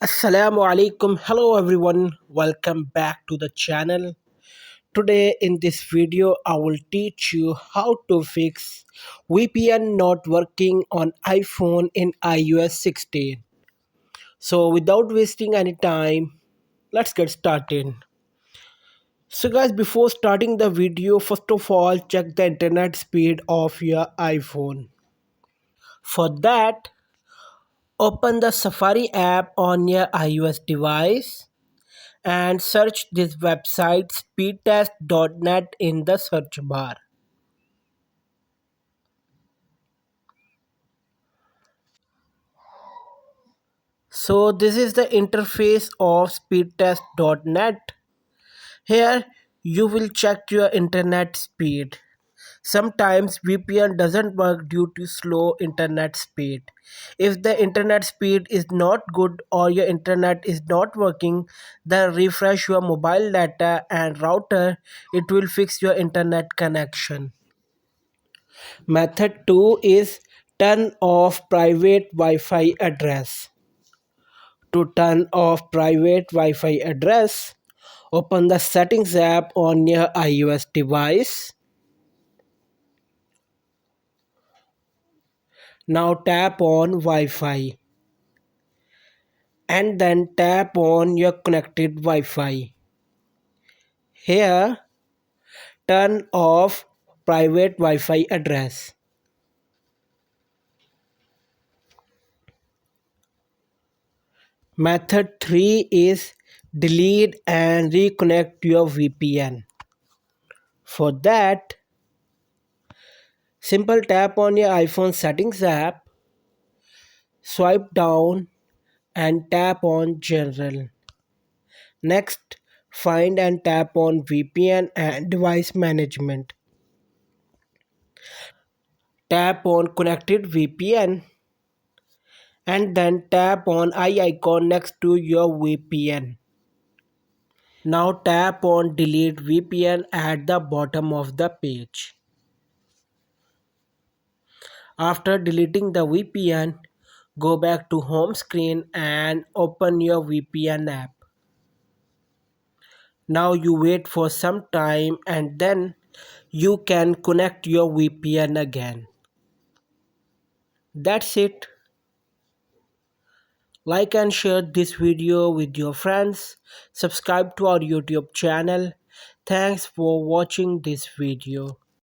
Assalamu alaikum. Hello everyone. Welcome back to the channel. Today in this video I will teach you how to fix VPN not working on iPhone in iOS 16. So without wasting any time, let's get started. So guys, before starting the video, first of all check the internet speed of your iPhone. For that, open the Safari app on your iOS device and search this website speedtest.net in the search bar. So this is the interface of speedtest.net. Here you will check your internet speed. Sometimes VPN doesn't work due to slow internet speed. If the internet speed is not good or your internet is not working, then refresh your mobile data and router. It will fix your internet connection. Method 2 is turn off private Wi-Fi address. To turn off private Wi-Fi address, open the settings app on your iOS device. Now tap on Wi-Fi and then tap on your connected Wi-Fi. Here, turn off private Wi-Fi address. Method 3 is delete and reconnect your VPN. For that, simple tap on your iPhone settings app, swipe down and tap on General. Next, find and tap on VPN and device management. Tap on connected VPN and then tap on eye icon next to your VPN. Now tap on delete VPN at the bottom of the page. After deleting the VPN, go back to home screen and open your VPN app. Now you wait for some time and then you can connect your VPN again. That's it. Like and share this video with your friends. Subscribe to our YouTube channel. Thanks for watching this video.